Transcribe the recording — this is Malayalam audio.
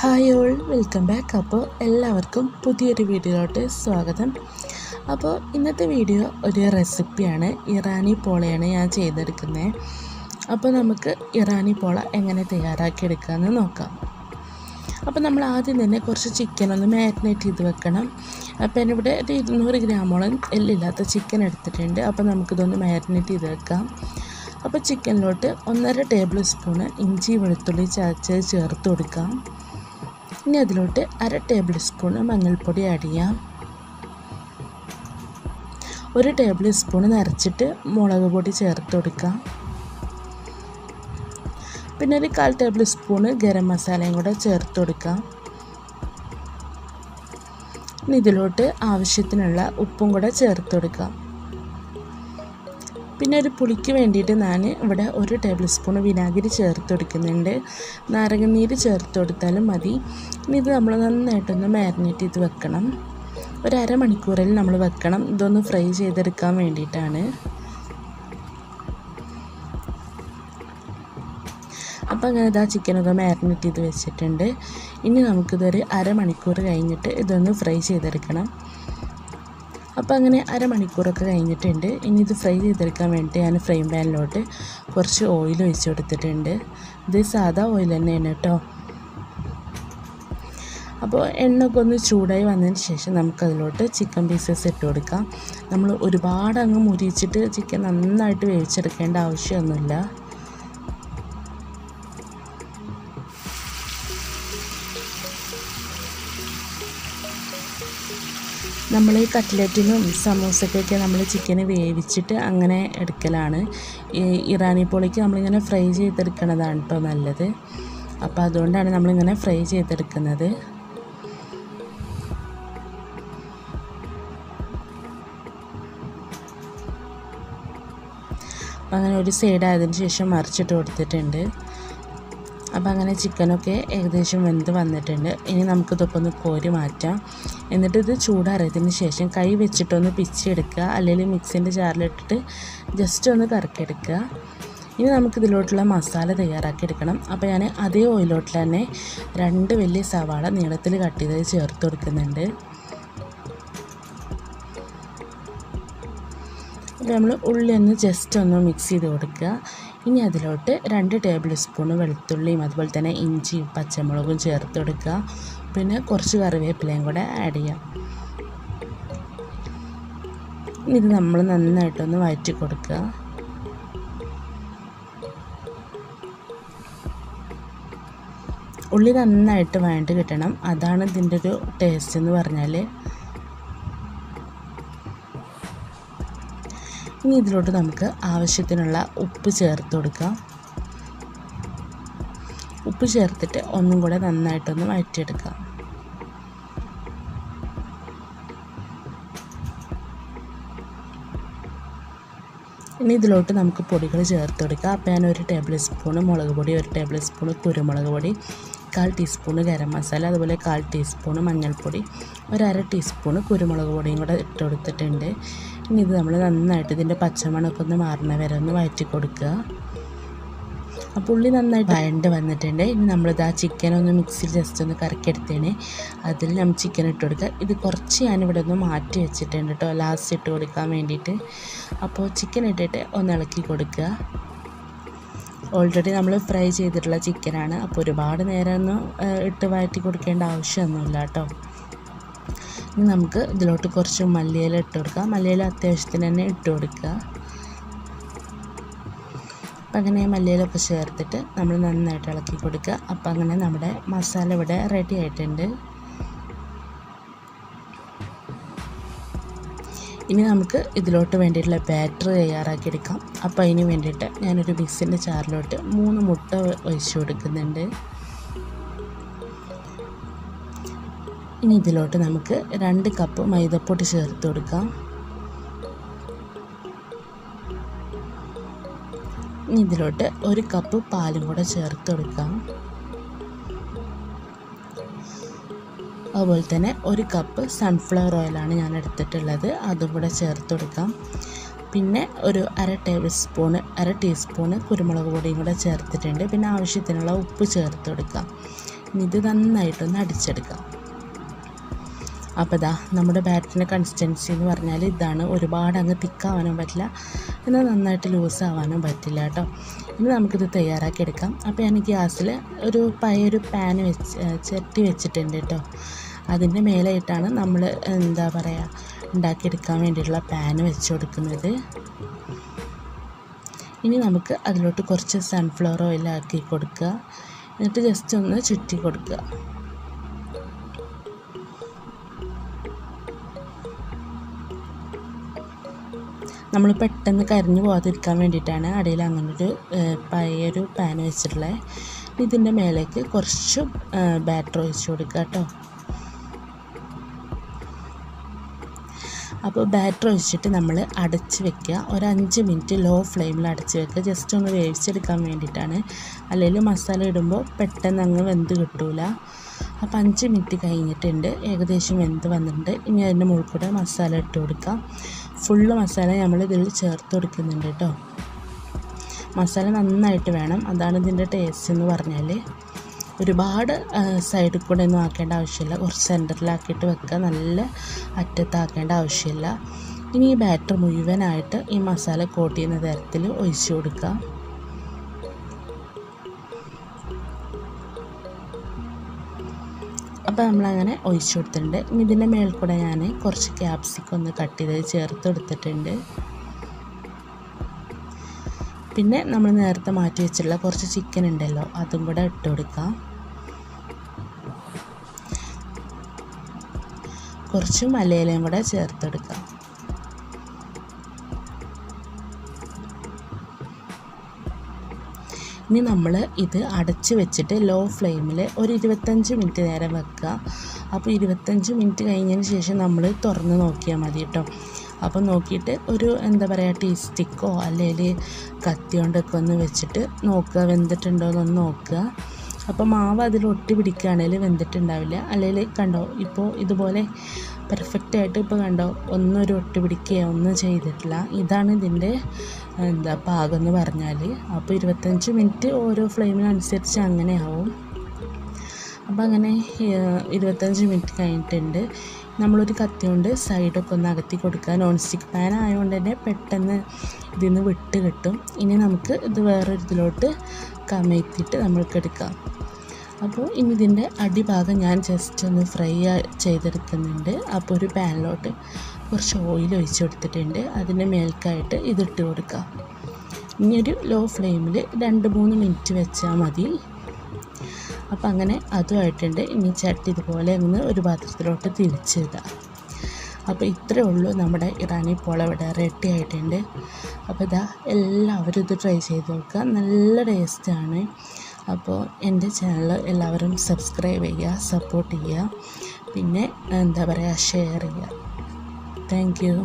Hi all, welcome back. അപ്പോൾ എല്ലാവർക്കും പുതിയൊരു വീഡിയോയിലോട്ട് സ്വാഗതം. അപ്പോൾ ഇന്നത്തെ വീഡിയോ ഒരു റെസിപ്പിയാണ്. ഇറാനി പോളയാണ് ഞാൻ ചെയ്തെടുക്കുന്നത്. അപ്പോൾ നമുക്ക് ഇറാനി പോള എങ്ങനെ തയ്യാറാക്കിയെടുക്കാമെന്ന് നോക്കാം. അപ്പോൾ നമ്മൾ ആദ്യം തന്നെ കുറച്ച് ചിക്കൻ ഒന്ന് മാരിനേറ്റ് ചെയ്ത് വെക്കണം. അപ്പോൾ ഞാനിവിടെ ഒരു 200 ഗ്രാമോളം എല്ലില്ലാത്ത ചിക്കൻ എടുത്തിട്ടുണ്ട്. അപ്പോൾ നമുക്കിതൊന്ന് മാരിനേറ്റ് ചെയ്ത് വെക്കാം. അപ്പോൾ ചിക്കനിലോട്ട് 1.5 ടേബിൾ സ്പൂണ് ഇഞ്ചി വെളുത്തുള്ളി ചതച്ചത് ചേർത്ത് കൊടുക്കാം. ഇനി അതിലോട്ട് 1/2 ടേബിൾ സ്പൂണ് മഞ്ഞൾപ്പൊടി ആഡ് ചെയ്യാം. 1 ടേബിൾ സ്പൂണ് നിറച്ചിട്ട് മുളക് പൊടി ചേർത്ത് കൊടുക്കാം. പിന്നെ ഒരു 1/4 ടേബിൾ സ്പൂണ് ഗരം മസാലയും കൂടെ ചേർത്ത് കൊടുക്കാം. ഇനി ഇതിലോട്ട് ആവശ്യത്തിനുള്ള ഉപ്പും കൂടെ ചേർത്ത് കൊടുക്കാം. പിന്നെ ഒരു പുളിക്ക് വേണ്ടിയിട്ട് ഞാൻ ഇവിടെ 1 ടേബിൾ സ്പൂൺ വിനാഗിരി ചേർത്ത് കൊടുക്കുന്നുണ്ട്. നാരങ്ങനീര് ചേർത്ത് കൊടുത്താലും മതി. ഇനി ഇത് നമ്മൾ നന്നായിട്ടൊന്ന് മാരിനേറ്റ് ചെയ്ത് വെക്കണം. ഒരു അരമണിക്കൂറിൽ നമ്മൾ വെക്കണം. ഇതൊന്ന് ഫ്രൈ ചെയ്തെടുക്കാൻ വേണ്ടിയിട്ടാണ്. അപ്പോൾ അങ്ങനെ ഇതാ ചിക്കനൊക്കെ മാരിനേറ്റ് ചെയ്ത് വെച്ചിട്ടുണ്ട്. ഇനി നമുക്കിതൊരു അരമണിക്കൂർ കഴിഞ്ഞിട്ട് ഇതൊന്ന് ഫ്രൈ ചെയ്തെടുക്കണം. അപ്പോൾ അങ്ങനെ അരമണിക്കൂറൊക്കെ കഴിഞ്ഞിട്ടുണ്ട്. ഇനി ഇത് ഫ്രൈ ചെയ്തെടുക്കാൻ വേണ്ടി ഞാൻ ഫ്രൈ പാനിലോട്ട് കുറച്ച് ഓയിൽ ഒഴിച്ച് കൊടുത്തിട്ടുണ്ട്. ഇത് സാധാ ഓയിൽ തന്നെയാണ് കേട്ടോ. അപ്പോൾ എണ്ണയൊക്കെ ഒന്ന് ചൂടായി വന്നതിന് ശേഷം നമുക്കതിലോട്ട് ചിക്കൻ പീസസ് ഇട്ട് കൊടുക്കാം. നമ്മൾ ഒരുപാട് അങ്ങ് മുരിച്ചിട്ട് ചിക്കൻ നന്നായിട്ട് വേവിച്ചെടുക്കേണ്ട ആവശ്യമൊന്നുമില്ല. നമ്മൾ ഈ കട്ട്ലറ്റിനും സമൂസക്കൊക്കെ നമ്മൾ ചിക്കന് വേവിച്ചിട്ട് അങ്ങനെ എടുക്കലാണ്. ഈ ഇറാനി പോളിക്ക് നമ്മളിങ്ങനെ ഫ്രൈ ചെയ്തെടുക്കുന്നതാണ് കേട്ടോ നല്ലത്. അപ്പോൾ അതുകൊണ്ടാണ് നമ്മളിങ്ങനെ ഫ്രൈ ചെയ്തെടുക്കുന്നത്. അപ്പോൾ അങ്ങനെ ഒരു സൈഡ് ആയതിനു ശേഷം മറിച്ചിട്ട് കൊടുത്തിട്ടുണ്ട്. അപ്പോൾ അങ്ങനെ ചിക്കനൊക്കെ ഏകദേശം വെന്ത് വന്നിട്ടുണ്ട്. ഇനി നമുക്കിതൊക്കെ ഒന്ന് കോരി മാറ്റാം. എന്നിട്ട് ഇത് ചൂടാറിയതിന് ശേഷം കൈ വെച്ചിട്ടൊന്ന് പിച്ചെടുക്കുക, അല്ലെങ്കിൽ മിക്സിൻ്റെ ജാറിലിട്ടിട്ട് ജസ്റ്റ് ഒന്ന് കറക്കിയെടുക്കുക. ഇനി നമുക്കിതിലോട്ടുള്ള മസാല തയ്യാറാക്കി എടുക്കണം. അപ്പോൾ ഞാൻ അതേ ഓയിലോട്ടിൽ തന്നെ 2 വലിയ സവാള നീളത്തിൽ കട്ട് ചെയ്ത് ചേർത്ത് കൊടുക്കുന്നുണ്ട്. അപ്പോൾ നമ്മൾ ഉള്ളി ഒന്ന് ജസ്റ്റ് ഒന്ന് മിക്സ് ചെയ്ത് കൊടുക്കുക. ഇനി അതിലോട്ട് 2 ടേബിൾ സ്പൂണ് വെളുത്തുള്ളിയും അതുപോലെ തന്നെ ഇഞ്ചിയും പച്ചമുളകും ചേർത്ത് കൊടുക്കുക. പിന്നെ കുറച്ച് കറിവേപ്പിലയും കൂടെ ആഡ് ചെയ്യാം. ഇത് നമ്മൾ നന്നായിട്ടൊന്ന് വഴറ്റി കൊടുക്കുക. ഉള്ളി നന്നായിട്ട് വഴണ്ട് കിട്ടണം. അതാണ് ഇതിൻ്റെ ഒരു ടേസ്റ്റ് എന്ന് പറഞ്ഞാൽ. ഇനി ഇതിലോട്ട് നമുക്ക് ആവശ്യത്തിനുള്ള ഉപ്പ് ചേർത്ത് കൊടുക്കാം. ഉപ്പ് ചേർത്തിട്ട് ഒന്നും കൂടെ നന്നായിട്ടൊന്ന് വഴറ്റിയെടുക്കാം. ഇനി ഇതിലോട്ട് നമുക്ക് പൊടികൾ ചേർത്ത് കൊടുക്കാം. അപ്പോൾ ഞാൻ 1 ടേബിൾ സ്പൂണ് മുളക് പൊടി, 1 ടേബിൾ സ്പൂണ് കുരുമുളക് പൊടി, 1/4 ടീസ്പൂണ് ഗരം മസാല, അതുപോലെ 1/4 ടീസ്പൂണ് മഞ്ഞൾപ്പൊടി, 1/2 ടീസ്പൂണ് കുരുമുളക് പൊടിയും കൂടെ ഇട്ട് കൊടുത്തിട്ടുണ്ട്. ഇനി ഇത് നമ്മൾ നന്നായിട്ട് ഇതിൻ്റെ പച്ചമണമൊക്കെ ഒന്ന് മാറുന്ന വരെ ഒന്ന് വഴറ്റി കൊടുക്കുക. അപ്പോൾ ഉള്ളി നന്നായിട്ട് വഴണ്ട് വന്നിട്ടുണ്ട്. ഇനി നമ്മളിത് ആ ചിക്കനൊന്ന് മിക്സിയിൽ ജസ്റ്റ് ഒന്ന് കറക്കിയെടുത്തേനെ അതിൽ നമ്മൾ ചിക്കൻ ഇട്ട് കൊടുക്കുക. ഇത് കുറച്ച് ഞാനിവിടെ ഒന്ന് മാറ്റി വെച്ചിട്ടുണ്ട് കേട്ടോ, ലാസ്റ്റ് ഇട്ട് കൊടുക്കാൻ വേണ്ടിയിട്ട്. അപ്പോൾ ചിക്കൻ ഇട്ടിട്ട് ഒന്ന് ഇളക്കി കൊടുക്കുക. ഓൾറെഡി നമ്മൾ ഫ്രൈ ചെയ്തിട്ടുള്ള ചിക്കനാണ്. അപ്പോൾ ഒരുപാട് നേരം ഒന്നും ഇട്ട് വഴറ്റി കൊടുക്കേണ്ട ആവശ്യമൊന്നുമില്ല കേട്ടോ. ഇനി നമുക്ക് ഇതിലോട്ട് കുറച്ച് മല്ലിയില ഇട്ട് കൊടുക്കാം. മല്ലിയില അത്യാവശ്യത്തിന് തന്നെ ഇട്ട് കൊടുക്കുക. അപ്പം അങ്ങനെ മല്ലിയിലൊക്കെ ചേർത്തിട്ട് നമ്മൾ നന്നായിട്ട് ഇളക്കി കൊടുക്കുക. അപ്പം അങ്ങനെ നമ്മുടെ മസാല ഇവിടെ റെഡി ആയിട്ടുണ്ട്. ഇനി നമുക്ക് ഇതിലോട്ട് വേണ്ടിയിട്ടുള്ള ബാറ്റർ തയ്യാറാക്കിയെടുക്കാം. അപ്പോൾ അതിന് വേണ്ടിയിട്ട് ഞാനൊരു മിക്സിൻ്റെ ജാറിലോട്ട് 3 മുട്ട ഒഴിച്ച് കൊടുക്കുന്നുണ്ട്. ഇനി ഇതിലോട്ട് നമുക്ക് 2 കപ്പ് മൈദപ്പൊടി ചേർത്ത് കൊടുക്കാം. ഇനി ഇതിലോട്ട് 1 കപ്പ് പാലും കൂടെ ചേർത്ത് കൊടുക്കാം. അതുപോലെ തന്നെ 1 കപ്പ് സൺഫ്ലവർ ഓയിലാണ് ഞാൻ എടുത്തിട്ടുള്ളത്, അതും കൂടെ ചേർത്ത് കൊടുക്കാം. പിന്നെ ഒരു 1/2 ടീസ്പൂണ് കുരുമുളക് പൊടിയും കൂടെ ചേർത്തിട്ടുണ്ട്. പിന്നെ ആവശ്യത്തിനുള്ള ഉപ്പ് ചേർത്ത് കൊടുക്കാം. ഇത് നന്നായിട്ടൊന്ന് അടിച്ചെടുക്കാം. അപ്പോൾ ഇതാ നമ്മുടെ ബാറ്ററിൻ്റെ കൺസിസ്റ്റൻസി എന്ന് പറഞ്ഞാൽ ഇതാണ്. ഒരുപാട് അങ്ങ് തിക്കാവാനും പറ്റില്ല, എന്നാൽ നന്നായിട്ട് ലൂസാവാനും പറ്റില്ല കേട്ടോ. ഇനി നമുക്കിത് തയ്യാറാക്കി എടുക്കാം. അപ്പോൾ ഞാൻ ഗ്യാസിൽ ഒരു പഴയൊരു പാൻ ചട്ടി വെച്ചിട്ടുണ്ട് കേട്ടോ. അതിൻ്റെ മേലായിട്ടാണ് നമ്മൾ എന്താ പറയുക ഉണ്ടാക്കിയെടുക്കാൻ വേണ്ടിയിട്ടുള്ള പാൻ വെച്ച് കൊടുക്കുന്നത്. ഇനി നമുക്ക് അതിലോട്ട് കുറച്ച് സൺഫ്ലവർ ഓയിൽ ആക്കി കൊടുക്കുക. എന്നിട്ട് ജസ്റ്റ് ഒന്ന് ചുറ്റി കൊടുക്കുക. നമ്മൾ പെട്ടെന്ന് കരിഞ്ഞു പോകാതിരിക്കാൻ വേണ്ടിയിട്ടാണ് അടിയിൽ അങ്ങനൊരു പഴയൊരു പാൻ വെച്ചിട്ടുള്ളത്. ഇതിൻ്റെ മേലേക്ക് കുറച്ച് ബാറ്റർ ഒഴിച്ച് കൊടുക്കുക കേട്ടോ. അപ്പോൾ ബാറ്റർ ഒഴിച്ചിട്ട് നമ്മൾ അടച്ച് വെക്കുക. ഒരു 5 മിനിറ്റ് ലോ ഫ്ലെയിമിൽ അടച്ച് വെക്കുക. ജസ്റ്റ് ഒന്ന് വേവിച്ചെടുക്കാൻ വേണ്ടിയിട്ടാണ്. അല്ലെങ്കിൽ മസാല ഇടുമ്പോൾ പെട്ടെന്ന് അങ്ങ് വെന്ത് കിട്ടൂല. അപ്പോൾ 5 മിനിറ്റ് കഴിഞ്ഞിട്ടുണ്ട്, ഏകദേശം വെന്ത് വന്നിട്ടുണ്ട്. ഇനി അതിൻ്റെ മുകളിൽ കൂടെ മസാല ഇട്ട് കൊടുക്കാം. ഫുള്ള് മസാല നമ്മൾ ഇതിൽ ചേർത്ത് കൊടുക്കുന്നുണ്ട് കേട്ടോ. മസാല നന്നായിട്ട് വേണം, അതാണ് ഇതിൻ്റെ ടേസ്റ്റ് എന്ന് പറഞ്ഞാൽ. ഒരുപാട് സൈഡിൽ കൂടെ ഒന്നും ആക്കേണ്ട ആവശ്യമില്ല, കുറച്ച് സെൻറ്ററിലാക്കിയിട്ട് വെക്കുക, നല്ല അറ്റത്താക്കേണ്ട ആവശ്യമില്ല. ഇനി ഈ ബാറ്റർ മുഴുവനായിട്ട് ഈ മസാല കോട്ട് ചെയ്യുന്ന തരത്തിൽ ഒഴിച്ച് കൊടുക്കുക. അപ്പോൾ നമ്മളങ്ങനെ ഒഴിച്ച് കൊടുത്തിട്ടുണ്ട്. ഇനി ഇതിൻ്റെ മേൽ കൂടെ ഞാൻ കുറച്ച് ക്യാപ്സിക്കം ഒന്ന് കട്ട് ചെയ്ത് ചേർത്ത് കൊടുത്തിട്ടുണ്ട്. പിന്നെ നമ്മൾ നേരത്തെ മാറ്റി വെച്ചിട്ടുള്ള കുറച്ച് ചിക്കൻ ഉണ്ടല്ലോ, അതും കൂടെ ഇട്ട് കൊടുക്കാം. കുറച്ച് മലയിലയും കൂടെ ചേർത്ത് കൊടുക്കാം. ഇനി നമ്മൾ ഇത് അടച്ച് വെച്ചിട്ട് ലോ ഫ്ലെയിമിൽ ഒരു 25 മിനിറ്റ് നേരം വെക്കുക. അപ്പോൾ 25 മിനിറ്റ് കഴിഞ്ഞതിന് ശേഷം നമ്മൾ തുറന്ന് നോക്കിയാൽ മതി കേട്ടോ. അപ്പോൾ നോക്കിയിട്ട് ഒരു എന്താ പറയുക ടീ സ്റ്റിക്കോ അല്ലെങ്കിൽ കത്തി കൊണ്ടൊക്കെ ഒന്ന് വെച്ചിട്ട് നോക്കുക, വെന്തിട്ടുണ്ടോ എന്നൊന്ന് നോക്കുക. അപ്പോൾ മാവ് അതിൽ ഒട്ടി പിടിക്കുകയാണെങ്കിൽ വെന്തിട്ടുണ്ടാവില്ല. അല്ലെങ്കിൽ കണ്ടോ ഇപ്പോൾ ഇതുപോലെ പെർഫെക്റ്റായിട്ട് ഇപ്പോൾ കണ്ടോ ഒന്നും ഒരു ഒട്ടി പിടിക്കുകയോ ഒന്നും ചെയ്തിട്ടില്ല. ഇതാണ് ഇതിൻ്റെ എന്താ പാകം എന്ന് പറഞ്ഞാൽ. അപ്പോൾ 25 മിനിറ്റ് ഓരോ ഫ്ലെയിമിനനുസരിച്ച് അങ്ങനെ ആവും. അപ്പോൾ അങ്ങനെ 25 മിനിറ്റ് കഴിഞ്ഞിട്ടുണ്ട്. നമ്മളൊരു കത്തി കൊണ്ട് സൈഡൊക്കെ ഒന്ന് അകത്തി കൊടുക്കുക. നോൺ സ്റ്റിക്ക് പാൻ ആയതുകൊണ്ട് തന്നെ പെട്ടെന്ന് ഇതിൽ നിന്ന് വിട്ട് കിട്ടും. ഇനി നമുക്ക് ഇത് വേറൊരു ഇതിലോട്ട് കമഴ്ത്തിയിട്ട് നമ്മൾക്ക് എടുക്കാം. അപ്പോൾ ഇനി ഇതിൻ്റെ അടിഭാഗം ഞാൻ ജസ്റ്റ് ഒന്ന് ഫ്രൈ ചെയ്തെടുക്കുന്നുണ്ട്. അപ്പോൾ ഒരു പാനിലോട്ട് കുറച്ച് ഓയിൽ ഒഴിച്ച് കൊടുത്തിട്ടുണ്ട്. അതിൻ്റെ മേൽക്കായിട്ട് ഇതിട്ട് കൊടുക്കാം. ഇനി ഒരു ലോ ഫ്ലെയിമിൽ 2-3 മിനിറ്റ് വെച്ചാൽ മതി. അപ്പോൾ അങ്ങനെ അതുമായിട്ടുണ്ട്. ഇനി ചട്ടി ഇതുപോലെ ഒന്ന് ഒരു പാത്രത്തിലോട്ട് തിരിച്ചിടുക. അപ്പോൾ ഇത്രയേ ഉള്ളൂ, നമ്മുടെ ഇറാനി പോള ഇവിടെ റെഡി ആയിട്ടുണ്ട്. അപ്പോൾ ഇതാ എല്ലാവരും ഇത് ട്രൈ ചെയ്ത് നോക്കുക, നല്ല ടേസ്റ്റാണ്. അപ്പോൾ എൻ്റെ ചാനൽ എല്ലാവരും സബ്സ്ക്രൈബ് ചെയ്യുക, സപ്പോർട്ട് ചെയ്യുക, പിന്നെ എന്താ പറയുക ഷെയർ ചെയ്യുക. Thank you.